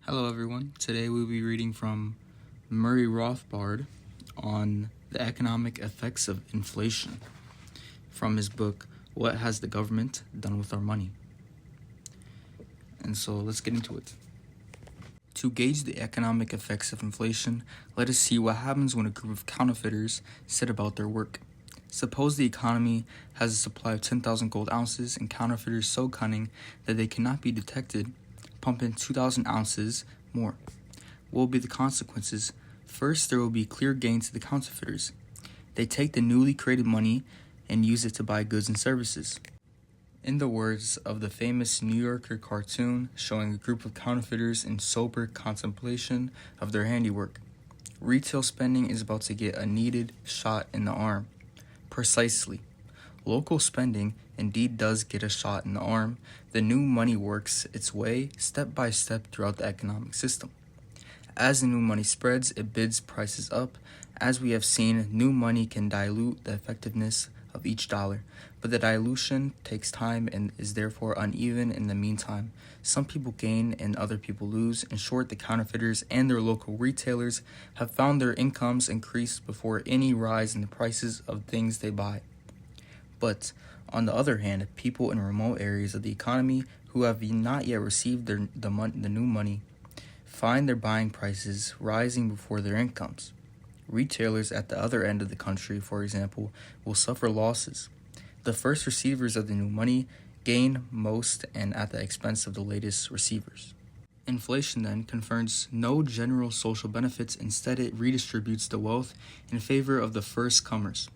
Hello everyone. Today we'll be reading from Murray Rothbard on the economic effects of inflation from his book, What Has the Government Done with Our Money? And so let's get into it. To gauge the economic effects of inflation, let us see what happens when a group of counterfeiters set about their work. Suppose the economy has a supply of 10,000 gold ounces and counterfeiters so cunning that they cannot be detected pump in 2,000 ounces more. What will be the consequences? First, there will be clear gain to the counterfeiters. They take the newly created money and use it to buy goods and services. In the words of the famous New Yorker cartoon showing a group of counterfeiters in sober contemplation of their handiwork, retail spending is about to get a needed shot in the arm. Precisely. Local spending indeed does get a shot in the arm. The new money works its way step by step throughout the economic system. As the new money spreads, it bids prices up. As we have seen, new money can dilute the effectiveness of each dollar, but the dilution takes time and is therefore uneven in the meantime. Some people gain and other people lose. In short, the counterfeiters and their local retailers have found their incomes increased before any rise in the prices of things they buy. But, on the other hand, people in remote areas of the economy who have not yet received the new money find their buying prices rising before their incomes. Retailers at the other end of the country, for example, will suffer losses. The first receivers of the new money gain most and at the expense of the latest receivers. Inflation then confers no general social benefits. Instead, it redistributes the wealth in favor of the first comers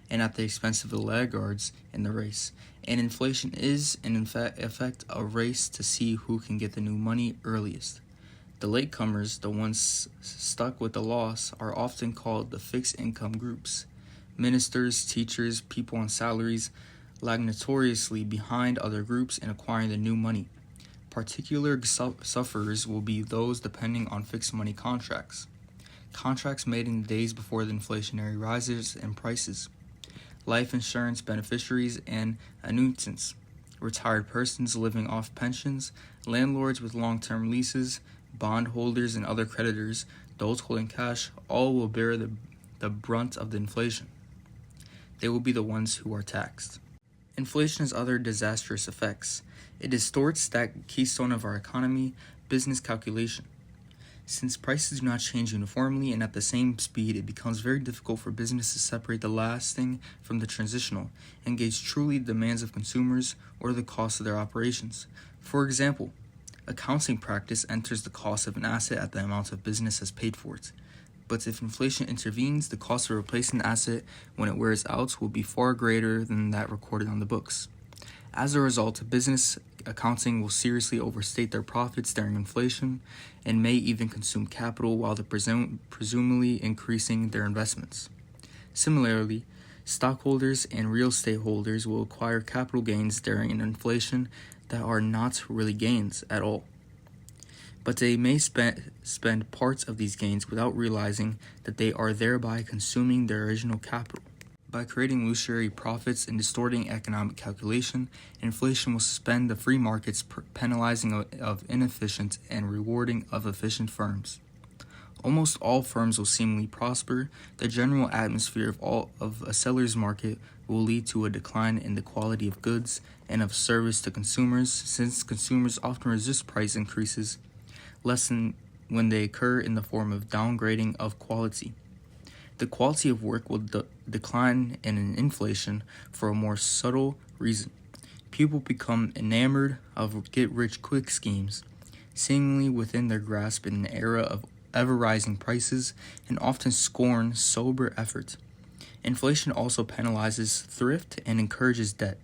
and at the expense of the laggards in the race. And inflation is, in effect, a race to see who can get the new money earliest. The latecomers, the ones stuck with the loss, are often called the fixed income groups. Ministers, teachers, people on salaries lag notoriously behind other groups in acquiring the new money. Particular sufferers will be those depending on fixed money contracts made in the days before the inflationary rises in prices. Life insurance beneficiaries and annuitants, retired persons living off pensions, landlords with long-term leases, bondholders and other creditors, those holding cash, all will bear the brunt of the inflation. They will be the ones who are taxed. Inflation has other disastrous effects. It distorts that keystone of our economy, business calculation. Since prices do not change uniformly and at the same speed, it becomes very difficult for business to separate the lasting from the transitional and gauge truly the demands of consumers or the cost of their operations. For example, accounting practice enters the cost of an asset at the amount of business has paid for it. But if inflation intervenes, the cost of replacing the asset when it wears out will be far greater than that recorded on the books. As a result, business accounting will seriously overstate their profits during inflation and may even consume capital while presumably increasing their investments. Similarly, stockholders and real estate holders will acquire capital gains during an inflation that are not really gains at all. But they may spend parts of these gains without realizing that they are thereby consuming their original capital. By creating illusory profits and distorting economic calculation, inflation will suspend the free markets, penalizing of inefficient and rewarding of efficient firms. Almost all firms will seemingly prosper. The general atmosphere of a seller's market will lead to a decline in the quality of goods and of service to consumers, since consumers often resist price increases less than when they occur in the form of downgrading of quality. The quality of work will decline in an inflation for a more subtle reason. People become enamored of get-rich-quick schemes, seemingly within their grasp in an era of ever-rising prices, and often scorn sober effort. Inflation also penalizes thrift and encourages debt.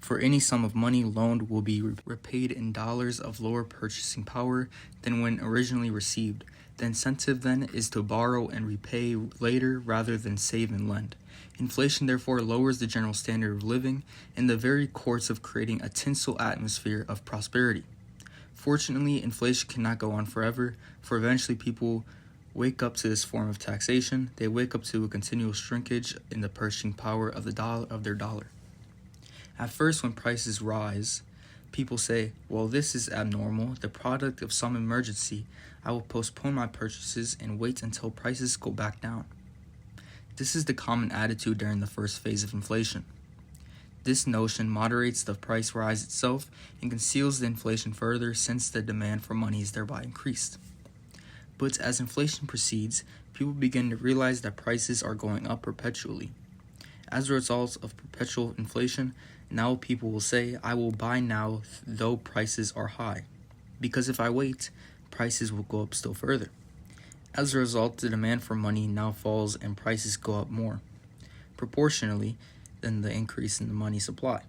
For any sum of money loaned will be repaid in dollars of lower purchasing power than when originally received. The incentive then is to borrow and repay later rather than save and lend. Inflation therefore lowers the general standard of living in the very course of creating a tinsel atmosphere of prosperity. Fortunately, inflation cannot go on forever, for eventually people wake up to this form of taxation. They wake up to a continual shrinkage in the purchasing power of their dollar. At first, when prices rise, People say, well, this is abnormal, the product of some emergency. I will postpone my purchases and wait until prices go back down. This is the common attitude during the first phase of inflation. This notion moderates the price rise itself and conceals the inflation further, since the demand for money is thereby increased. But as inflation proceeds, people begin to realize that prices are going up perpetually. As a result of perpetual inflation, now people will say, I will buy now though prices are high, because if I wait, prices will go up still further. As a result, the demand for money now falls and prices go up more, proportionally, than the increase in the money supply.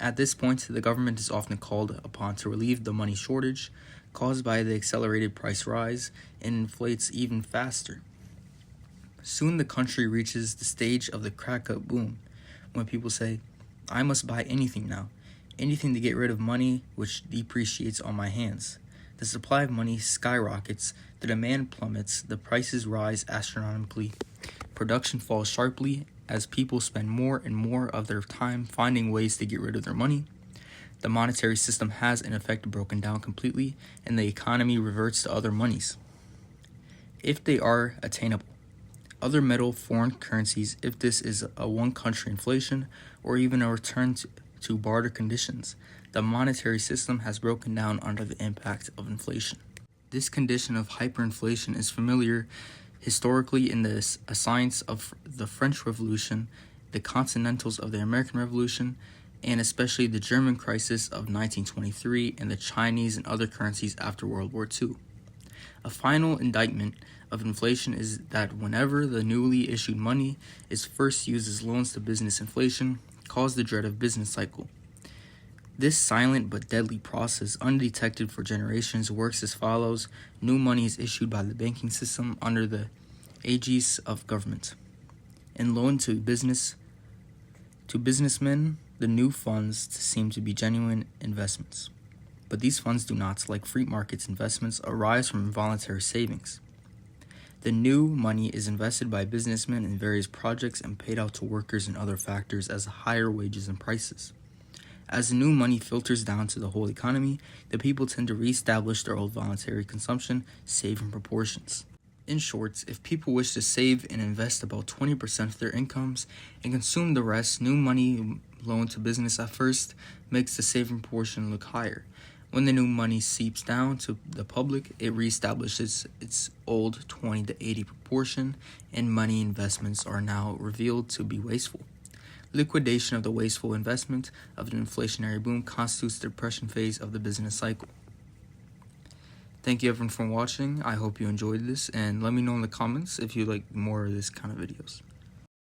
At this point, the government is often called upon to relieve the money shortage caused by the accelerated price rise and inflates even faster. Soon the country reaches the stage of the crack-up boom, when people say, I must buy anything now, anything to get rid of money which depreciates on my hands. The supply of money skyrockets, the demand plummets, the prices rise astronomically, production falls sharply as people spend more and more of their time finding ways to get rid of their money. The monetary system has in effect broken down completely, and the economy reverts to other monies, if they are attainable. Other metal foreign currencies, if this is a one-country inflation or even a return to barter conditions. The monetary system has broken down under the impact of inflation. This condition of hyperinflation is familiar historically in the science of the French Revolution, the Continentals of the American Revolution, and especially the German crisis of 1923 and the Chinese and other currencies after World War II. A final indictment of inflation is that whenever the newly issued money is first used as loans to business, inflation causes the dread of business cycle. This silent but deadly process, undetected for generations, works as follows. New money is issued by the banking system under the aegis of government and loaned to businessmen. The new funds seem to be genuine investments. But these funds do not, like free markets investments, arise from involuntary savings. The new money is invested by businessmen in various projects and paid out to workers and other factors as higher wages and prices. As the new money filters down to the whole economy, the people tend to reestablish their old voluntary consumption, save in proportions. In short, if people wish to save and invest about 20% of their incomes and consume the rest, new money loaned to business at first makes the saving portion look higher. When the new money seeps down to the public, it reestablishes its old 20 to 80 proportion, and money investments are now revealed to be wasteful. Liquidation of the wasteful investment of an inflationary boom constitutes the depression phase of the business cycle. Thank you everyone for watching. I hope you enjoyed this, and let me know in the comments if you like more of this kind of videos.